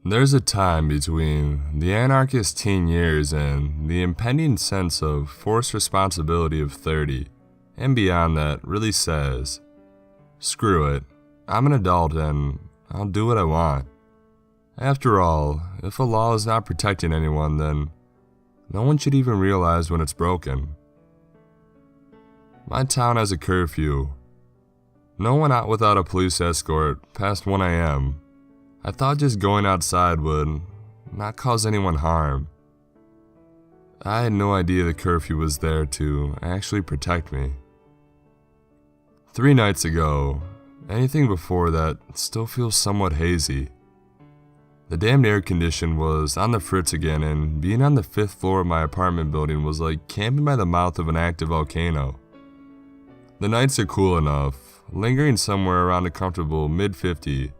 There's a time between the anarchist teen years and the impending sense of forced responsibility of 30 and beyond that really says, screw it, I'm an adult and I'll do what I want. After all, if a law is not protecting anyone, then no one should even realize when it's broken. My town has a curfew. No one out without a police escort past 1 a.m. I thought just going outside would not cause anyone harm. I had no idea the curfew was there to actually protect me. 3 nights ago, anything before that still feels somewhat hazy. The damned air condition was on the fritz again, and being on the 5th floor of my apartment building was like camping by the mouth of an active volcano. The nights are cool enough, lingering somewhere around a comfortable mid-50,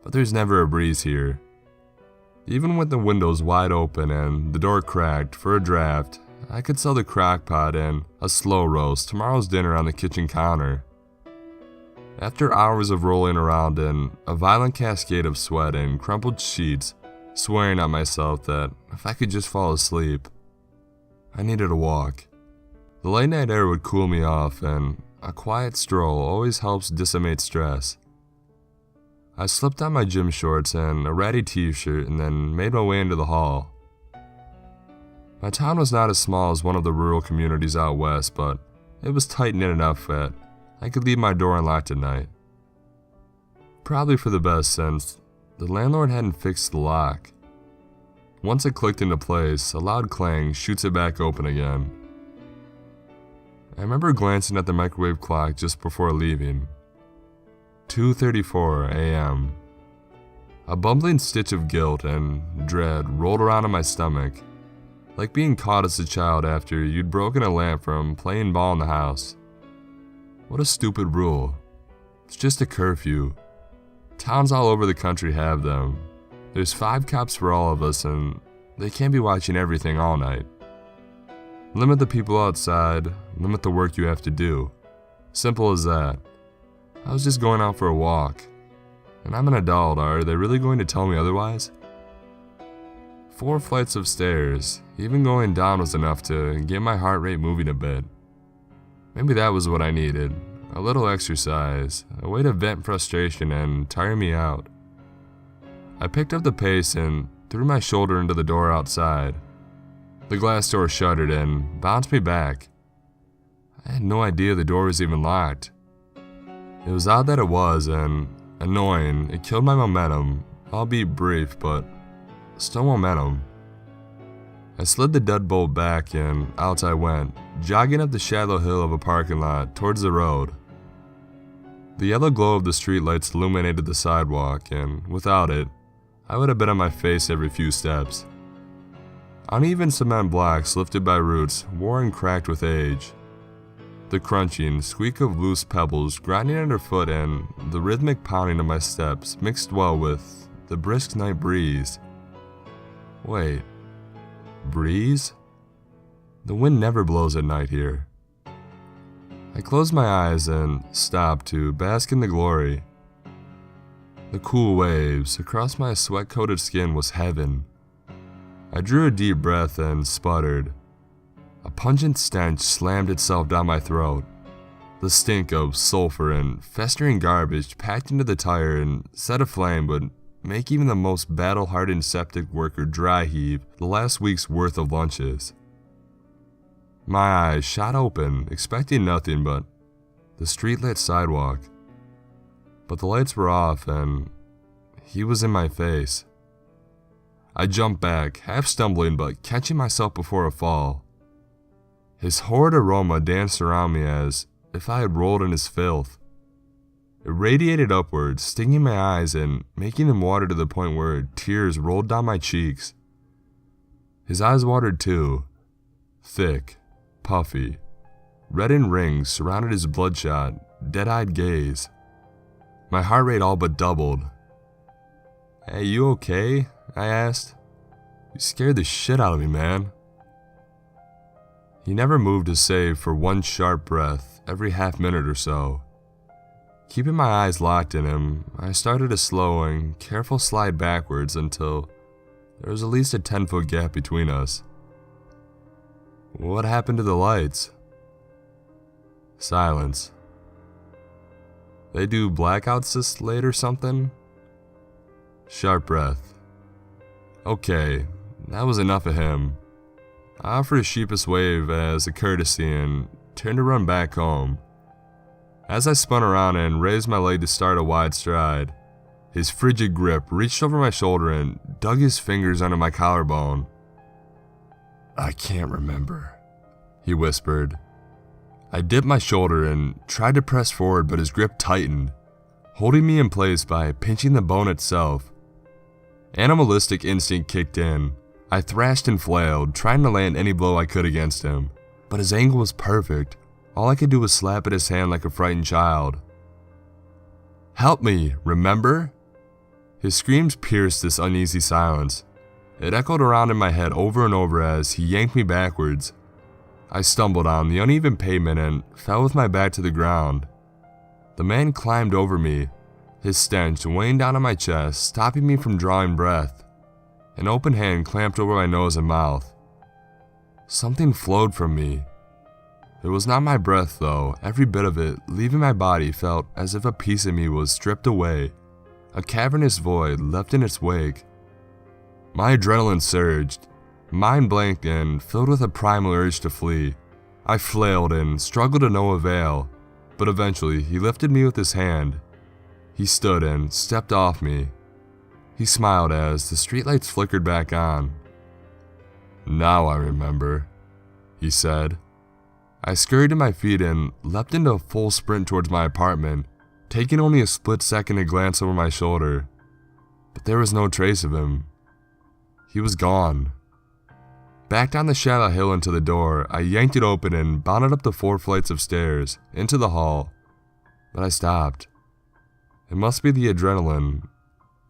but there's never a breeze here. Even with the windows wide open and the door cracked for a draft, I could sell the crock pot and a slow roast tomorrow's dinner on the kitchen counter. After hours of rolling around in a violent cascade of sweat and crumpled sheets, swearing at myself that if I could just fall asleep, I needed a walk. The late night air would cool me off, and a quiet stroll always helps dissipate stress. I slipped on my gym shorts and a ratty t-shirt and then made my way into the hall. My town was not as small as one of the rural communities out west, but it was tight-knit enough that I could leave my door unlocked at night. Probably for the best, since the landlord hadn't fixed the lock. Once it clicked into place, a loud clang shoots it back open again. I remember glancing at the microwave clock just before leaving. 2:34 a.m. A bumbling stitch of guilt and dread rolled around in my stomach, like being caught as a child after you'd broken a lamp from playing ball in the house. What a stupid rule. It's just a curfew. Towns all over the country have them. There's 5 cops for all of us, and they can't be watching everything all night. Limit the people outside, limit the work you have to do. Simple as that. I was just going out for a walk. And I'm an adult, are they really going to tell me otherwise? 4 flights of stairs, even going down was enough to get my heart rate moving a bit. Maybe that was what I needed, a little exercise, a way to vent frustration and tire me out. I picked up the pace and threw my shoulder into the door outside. The glass door shuttered and bounced me back. I had no idea the door was even locked. It was odd that it was, and annoying. It killed my momentum, albeit brief, but still momentum. I slid the deadbolt back and out I went, jogging up the shallow hill of a parking lot towards the road. The yellow glow of the streetlights illuminated the sidewalk, and without it, I would have been on my face every few steps. Uneven cement blocks lifted by roots, worn and cracked with age. The crunching squeak of loose pebbles grinding underfoot and the rhythmic pounding of my steps mixed well with the brisk night breeze. Wait, breeze? The wind never blows at night here. I closed my eyes and stopped to bask in the glory. The cool waves across my sweat-coated skin was heaven. I drew a deep breath and sputtered. A pungent stench slammed itself down my throat. The stink of sulfur and festering garbage packed into the tire and set aflame would make even the most battle-hardened septic worker dry heave the last week's worth of lunches. My eyes shot open, expecting nothing but the street-lit sidewalk. But the lights were off and he was in my face. I jumped back, half stumbling but catching myself before a fall. His horrid aroma danced around me as if I had rolled in his filth. It radiated upwards, stinging my eyes and making them water to the point where tears rolled down my cheeks. His eyes watered too. Thick, puffy, red in rings surrounded his bloodshot, dead-eyed gaze. My heart rate all but doubled. "Hey, you okay?" I asked. "You scared the shit out of me, man." He never moved to save for one sharp breath every half minute or so. Keeping my eyes locked in him, I started a slow and careful slide backwards until there was at least a 10-foot gap between us. What happened to the lights? Silence. They do blackouts this late or something? Sharp breath. Okay, that was enough of him. I offered a sheepish wave as a courtesy and turned to run back home. As I spun around and raised my leg to start a wide stride, his frigid grip reached over my shoulder and dug his fingers under my collarbone. I can't remember, he whispered. I dipped my shoulder and tried to press forward, but his grip tightened, holding me in place by pinching the bone itself. Animalistic instinct kicked in. I thrashed and flailed, trying to land any blow I could against him, but his angle was perfect. All I could do was slap at his hand like a frightened child. Help me, remember? His screams pierced this uneasy silence. It echoed around in my head over and over as he yanked me backwards. I stumbled on the uneven pavement and fell with my back to the ground. The man climbed over me, his stench weighing down on my chest, stopping me from drawing breath. An open hand clamped over my nose and mouth. Something flowed from me. It was not my breath though. Every bit of it, leaving my body, felt as if a piece of me was stripped away, a cavernous void left in its wake. My adrenaline surged, mind blanked and filled with a primal urge to flee. I flailed and struggled to no avail, but eventually he lifted me with his hand. He stood and stepped off me. He smiled as the streetlights flickered back on. Now I remember, he said. I scurried to my feet and leapt into a full sprint towards my apartment, taking only a split second to glance over my shoulder. But there was no trace of him. He was gone. Back down the shallow hill into the door, I yanked it open and bounded up the 4 flights of stairs, into the hall. But I stopped. It must be the adrenaline,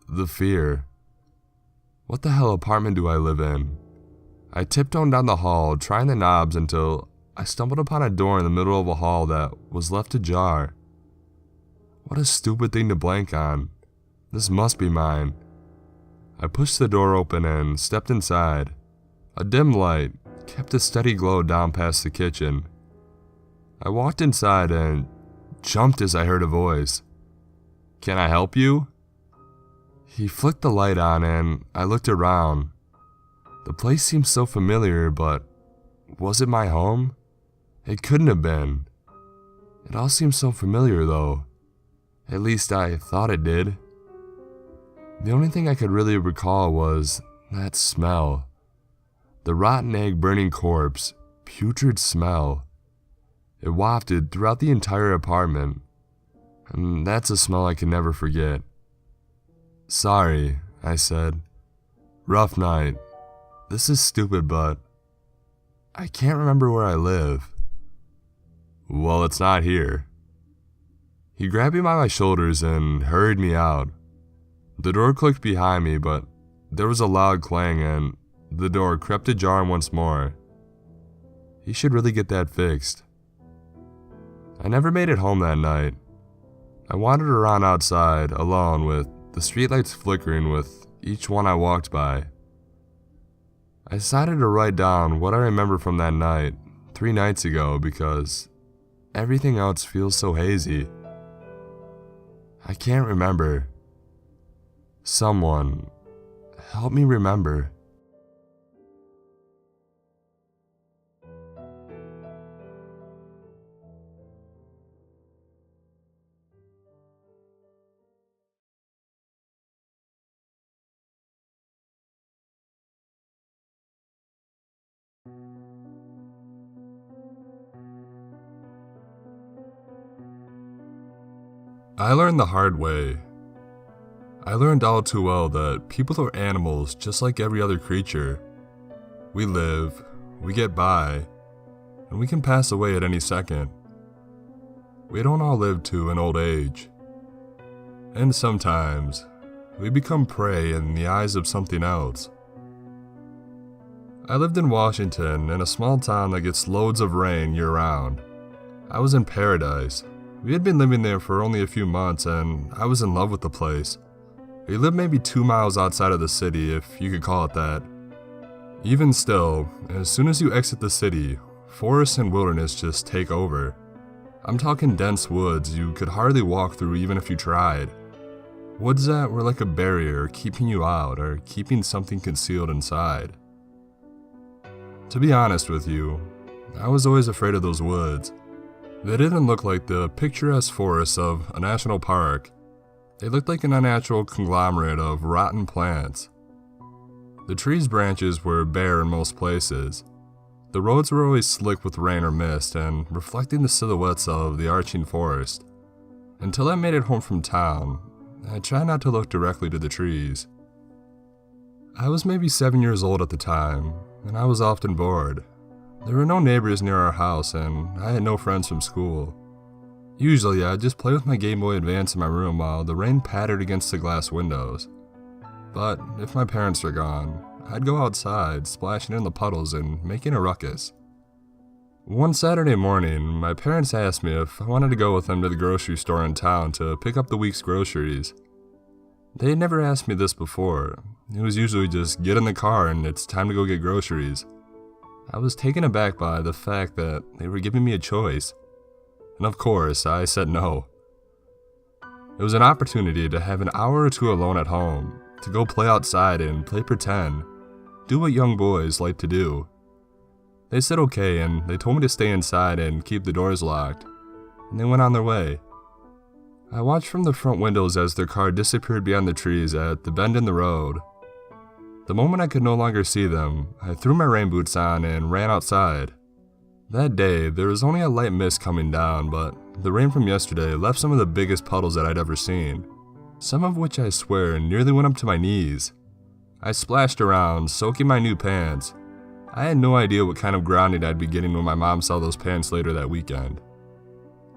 the fear. What the hell apartment do I live in? I tiptoed down the hall, trying the knobs until I stumbled upon a door in the middle of a hall that was left ajar. What a stupid thing to blank on. This must be mine. I pushed the door open and stepped inside. A dim light kept a steady glow down past the kitchen. I walked inside and jumped as I heard a voice. Can I help you? He flicked the light on and I looked around. The place seemed so familiar, but was it my home? It couldn't have been. It all seemed so familiar though. At least I thought it did. The only thing I could really recall was that smell. The rotten egg burning corpse, putrid smell. It wafted throughout the entire apartment, and that's a smell I can never forget. Sorry, I said. Rough night. This is stupid, but I can't remember where I live. Well, it's not here. He grabbed me by my shoulders and hurried me out. The door clicked behind me, but there was a loud clang and the door crept ajar once more. He should really get that fixed. I never made it home that night. I wandered around outside, alone, with the streetlights flickering with each one I walked by. I decided to write down what I remember from that night, 3 nights ago, because everything else feels so hazy. I can't remember. Someone, help me remember. I learned the hard way. I learned all too well that people are animals just like every other creature. We live, we get by, and we can pass away at any second. We don't all live to an old age. And sometimes, we become prey in the eyes of something else. I lived in Washington, in a small town that gets loads of rain year-round. I was in paradise, We had been living there for only a few months and I was in love with the place. We lived maybe 2 miles outside of the city, if you could call it that. Even still, as soon as you exit the city, forest and wilderness just take over. I'm talking dense woods you could hardly walk through even if you tried. Woods that were like a barrier keeping you out or keeping something concealed inside. To be honest with you, I was always afraid of those woods. They didn't look like the picturesque forests of a national park. They looked like an unnatural conglomerate of rotten plants. The trees' branches were bare in most places. The roads were always slick with rain or mist and reflecting the silhouettes of the arching forest. Until I made it home from town, I tried not to look directly to the trees. I was maybe 7 years old at the time, and I was often bored. There were no neighbors near our house, and I had no friends from school. Usually, I'd just play with my Game Boy Advance in my room while the rain pattered against the glass windows. But if my parents were gone, I'd go outside, splashing in the puddles and making a ruckus. One Saturday morning, my parents asked me if I wanted to go with them to the grocery store in town to pick up the week's groceries. They had never asked me this before. It was usually just get in the car and it's time to go get groceries. I was taken aback by the fact that they were giving me a choice. And of course, I said no. It was an opportunity to have an hour or two alone at home, to go play outside and play pretend, do what young boys like to do. They said okay, and they told me to stay inside and keep the doors locked, and they went on their way. I watched from the front windows as their car disappeared behind the trees at the bend in the road. The moment I could no longer see them, I threw my rain boots on and ran outside. That day, there was only a light mist coming down, but the rain from yesterday left some of the biggest puddles that I'd ever seen, some of which I swear nearly went up to my knees. I splashed around, soaking my new pants. I had no idea what kind of grounding I'd be getting when my mom saw those pants later that weekend.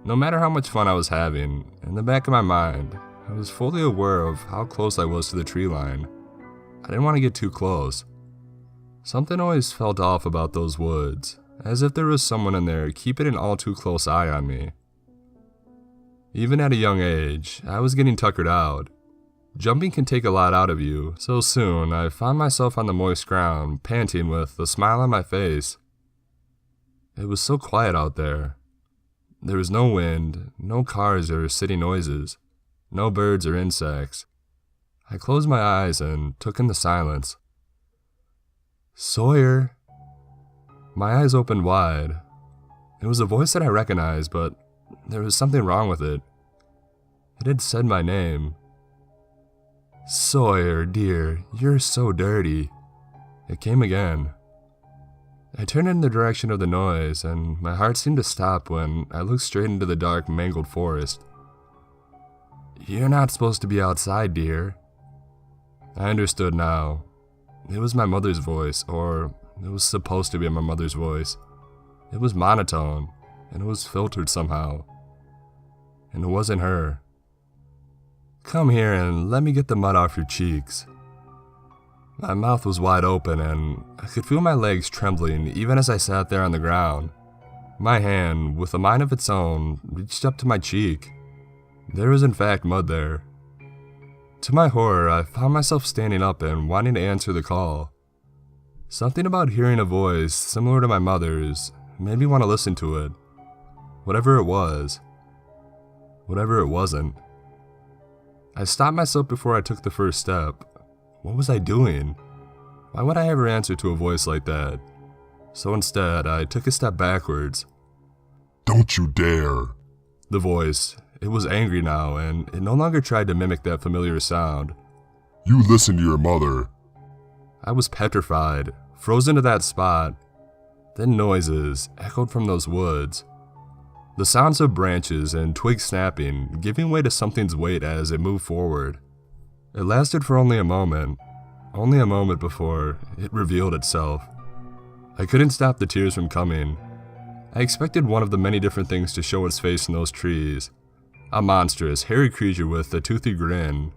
No matter how much fun I was having, in the back of my mind, I was fully aware of how close I was to the tree line. I didn't want to get too close. Something always felt off about those woods, as if there was someone in there keeping an all too close eye on me. Even at a young age, I was getting tuckered out. Jumping can take a lot out of you, so soon I found myself on the moist ground, panting with a smile on my face. It was so quiet out there. There was no wind, no cars or city noises, no birds or insects. I closed my eyes and took in the silence. Sawyer! My eyes opened wide. It was a voice that I recognized, but there was something wrong with it. It had said my name. Sawyer, dear, you're so dirty. It came again. I turned in the direction of the noise, and my heart seemed to stop when I looked straight into the dark, mangled forest. You're not supposed to be outside, dear. I understood now. It was my mother's voice, or it was supposed to be my mother's voice. It was monotone, and it was filtered somehow. And it wasn't her. Come here and let me get the mud off your cheeks. My mouth was wide open, and I could feel my legs trembling even as I sat there on the ground. My hand, with a mind of its own, reached up to my cheek. There was in fact mud there. To my horror, I found myself standing up and wanting to answer the call. Something about hearing a voice similar to my mother's made me want to listen to it. Whatever it was. Whatever it wasn't. I stopped myself before I took the first step. What was I doing? Why would I ever answer to a voice like that? So instead, I took a step backwards. Don't you dare! The voice, it was angry now, and it no longer tried to mimic that familiar sound. You listen to your mother. I was petrified, frozen to that spot. Then noises echoed from those woods. The sounds of branches and twigs snapping, giving way to something's weight as it moved forward. It lasted for only a moment before it revealed itself. I couldn't stop the tears from coming. I expected one of the many different things to show its face in those trees. A monstrous, hairy creature with a toothy grin,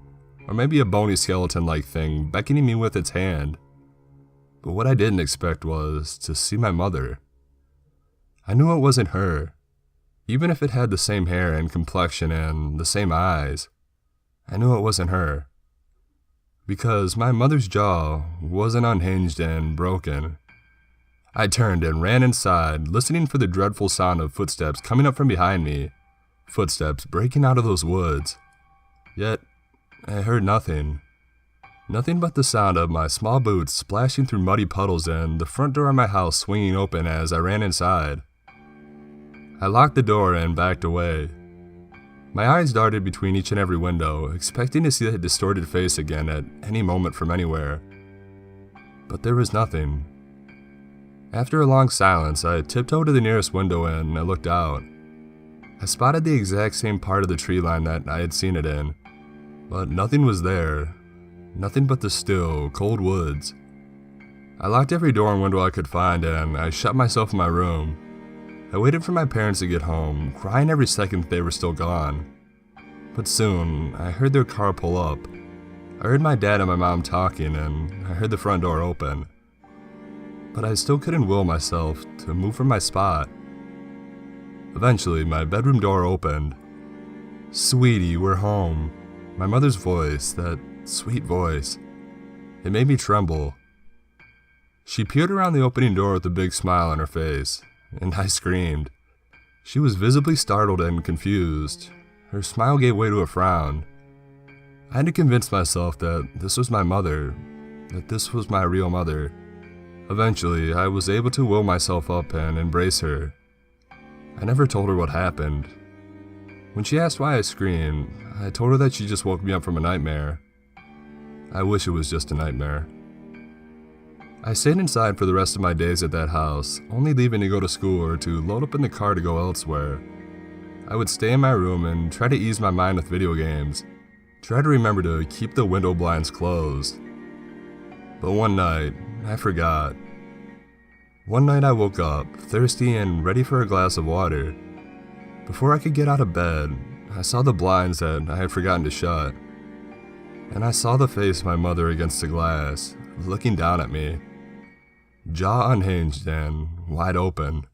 or maybe a bony skeleton-like thing beckoning me with its hand. But what I didn't expect was to see my mother. I knew it wasn't her. Even if it had the same hair and complexion and the same eyes, I knew it wasn't her. Because my mother's jaw wasn't unhinged and broken. I turned and ran inside, listening for the dreadful sound of footsteps coming up from behind me. Footsteps breaking out of those woods. Yet, I heard nothing. Nothing but the sound of my small boots splashing through muddy puddles and the front door of my house swinging open as I ran inside. I locked the door and backed away. My eyes darted between each and every window, expecting to see that distorted face again at any moment from anywhere. But there was nothing. After a long silence, I tiptoed to the nearest window and I looked out. I spotted the exact same part of the tree line that I had seen it in, but nothing was there. Nothing but the still, cold woods. I locked every door and window I could find and I shut myself in my room. I waited for my parents to get home, crying every second that they were still gone. But soon, I heard their car pull up. I heard my dad and my mom talking and I heard the front door open. But I still couldn't will myself to move from my spot. Eventually, my bedroom door opened. "Sweetie, we're home." My mother's voice, that sweet voice. It made me tremble. She peered around the opening door with a big smile on her face, and I screamed. She was visibly startled and confused. Her smile gave way to a frown. I had to convince myself that this was my mother, that this was my real mother. Eventually, I was able to will myself up and embrace her. I never told her what happened. When she asked why I screamed, I told her that she just woke me up from a nightmare. I wish it was just a nightmare. I stayed inside for the rest of my days at that house, only leaving to go to school or to load up in the car to go elsewhere. I would stay in my room and try to ease my mind with video games, try to remember to keep the window blinds closed. But one night, I forgot. One night I woke up, thirsty and ready for a glass of water. Before I could get out of bed, I saw the blinds that I had forgotten to shut. And I saw the face of my mother against the glass, looking down at me. Jaw unhinged and wide open.